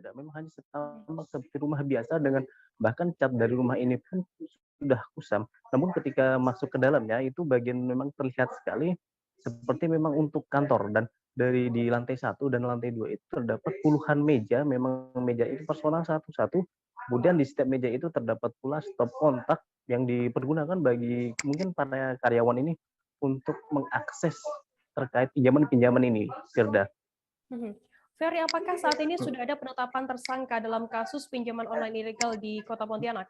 Firda. Memang hanya sama seperti rumah biasa dengan bahkan cat dari rumah ini pun sudah kusam. Namun ketika masuk ke dalamnya itu bagian memang terlihat sekali seperti memang untuk kantor, dan dari di lantai 1 dan lantai 2 itu terdapat puluhan meja, memang meja itu personal satu-satu. Kemudian di setiap meja itu terdapat pula stop kontak yang dipergunakan bagi mungkin para karyawan ini untuk mengakses terkait pinjaman-pinjaman ini, Firda. Mhm. Ferry, apakah saat ini sudah ada penetapan tersangka dalam kasus pinjaman online ilegal di Kota Pontianak?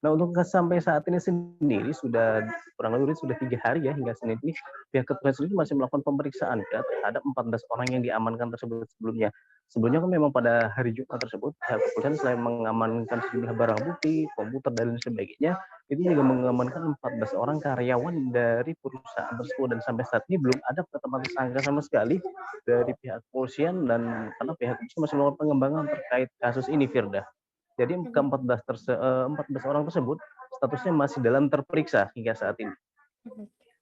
Nah, untuk sampai saat ini sendiri sudah kurang lebih sudah 3 hari ya hingga Senin ini pihak kepolisian sendiri masih melakukan pemeriksaan ya terhadap 14 orang yang diamankan tersebut sebelumnya. Sebelumnya kan memang pada hari Jumat tersebut pihak kepolisian selain mengamankan sejumlah barang bukti, komputer dan sebagainya, itu juga mengamankan 14 orang karyawan dari perusahaan tersebut, dan sampai saat ini belum ada penetapan tersangka sama sekali dari pihak kepolisian, dan karena pihak kepolisian masih melakukan pengembangan terkait kasus ini, Firda. Jadi ke-14 orang tersebut statusnya masih dalam terperiksa hingga saat ini.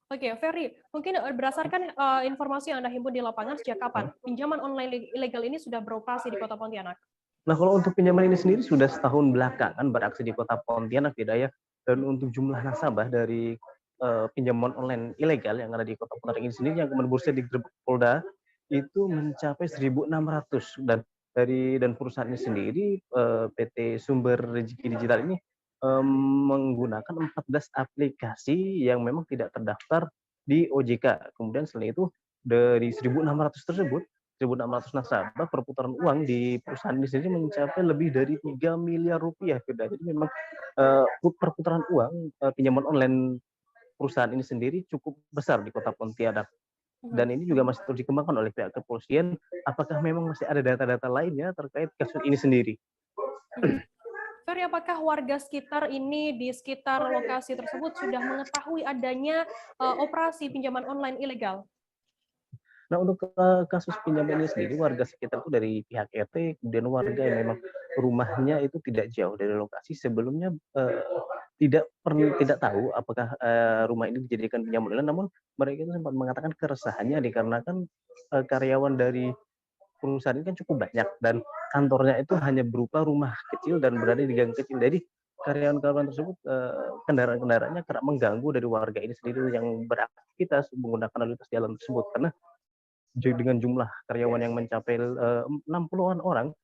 Oke, Ferry, mungkin berdasarkan informasi yang Anda himpun di lapangan, sejak kapan pinjaman online ilegal ini sudah beroperasi di Kota Pontianak? Nah, kalau untuk pinjaman ini sendiri sudah setahun belakangan beraksi di Kota Pontianak, Hidayah. Dan untuk jumlah nasabah dari pinjaman online ilegal yang ada di Kota Pontianak ini sendiri yang kemudian berusaha digerebek Polda itu mencapai 1.600, dan perusahaan ini sendiri PT Sumber Rezeki Digital ini menggunakan 14 aplikasi yang memang tidak terdaftar di OJK. Kemudian selain itu dari 1.600 tersebut, 1.600 nasabah, perputaran uang di perusahaan ini sendiri mencapai lebih dari 3 miliar rupiah. Jadi memang perputaran uang pinjaman online perusahaan ini sendiri cukup besar di Kota Pontianak. Dan ini juga masih terus dikembangkan oleh pihak kepolisian. Apakah memang masih ada data-data lainnya terkait kasus ini sendiri? Ferry, apakah warga sekitar ini di sekitar lokasi tersebut sudah mengetahui adanya operasi pinjaman online ilegal? Nah, untuk kasus pinjaman ini sendiri, warga sekitar itu dari pihak RT, kemudian warga yang memang rumahnya itu tidak jauh dari lokasi sebelumnya tidak tahu apakah rumah ini dijadikan pinjaman online, namun mereka itu sempat mengatakan keresahannya dikarenakan karyawan dari perusahaan ini kan cukup banyak, dan kantornya itu hanya berupa rumah kecil dan berada di gang kecil. Jadi karyawan-karyawan tersebut kendaraan-kendaraannya kerap mengganggu dari warga ini sendiri yang beraktivitas menggunakan lalu lintas jalan tersebut, karena dengan jumlah karyawan yang mencapai 60-an orang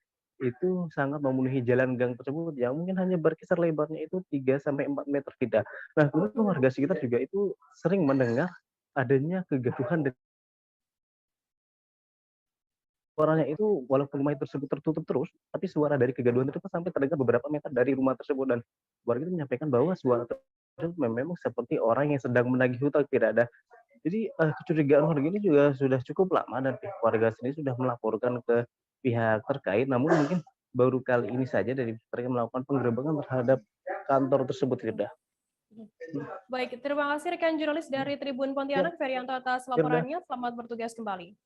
itu sangat memenuhi jalan gang tersebut yang mungkin hanya berkisar lebarnya itu 3-4 meter tidak. Nah, kemudian warga sekitar juga itu sering mendengar adanya kegaduhan dan suaranya itu, walaupun rumah tersebut tertutup terus, tapi suara dari kegaduhan itu sampai terdengar beberapa meter dari rumah tersebut, dan warga itu menyampaikan bahwa suara tersebut memang seperti orang yang sedang menagih hutang, tidak ada. Jadi kecurigaan warga ini juga sudah cukup lama, dan pihak warga sendiri sudah melaporkan ke pihak terkait, namun mungkin baru kali ini saja dari mereka melakukan penggerebekan terhadap kantor tersebut, Firda. Baik, terima kasih rekan jurnalis dari Tribun Pontianak, Ferianto atas laporannya. Selamat bertugas kembali.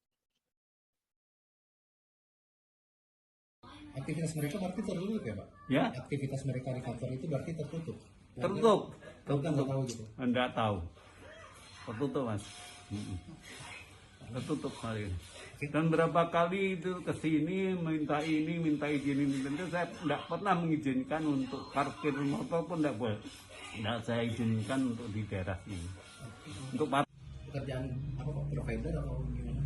Aktivitas mereka berarti tertutup ya, Pak? Ya. Aktivitas mereka di kantor itu berarti tertutup? Tertutup. Nggak tahu gitu? Enggak tahu. Tertutup, Mas. Tertutup kali. Dan berapa kali itu ke sini minta ini, minta izin ini. Tentu saya enggak pernah mengizinkan untuk parkir motor pun enggak boleh. Enggak saya izinkan untuk di daerah ini. Untuk Pekerjaan apa Pak? Provider atau gimana?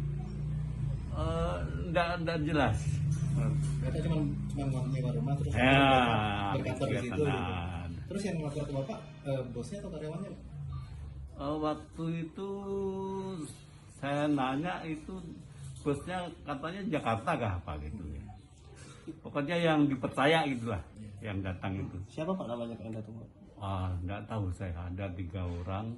Enggak jelas. Mereka cuma nyewa rumah terus berkantor di situ gitu. Terus yang melapor ke Bapak, bosnya atau karyawannya, Pak? Waktu itu saya nanya itu bosnya katanya Jakarta kah apa gitu ya. Pokoknya yang dipercaya gitulah yang datang itu. Siapa Pak namanya yang datang? Nggak tahu saya, ada 3 orang.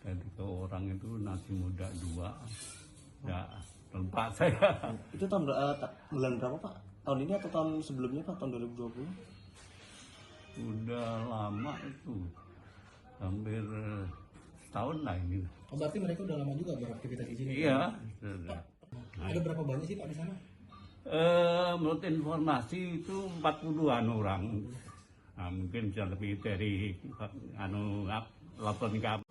Dari 3 orang itu nasi muda 2. Nggak lupa saya. Itu tahun bulan berapa Pak? Tahun ini atau tahun sebelumnya Pak? Tahun 2020? Udah lama itu. Hampir setahun lah ini. Oh, berarti mereka udah lama juga beraktivitas di sini? Iya. Pak, ada berapa banyak sih Pak di sana? Menurut informasi itu 40-an orang. Nah, mungkin bisa lebih dari laporan kami.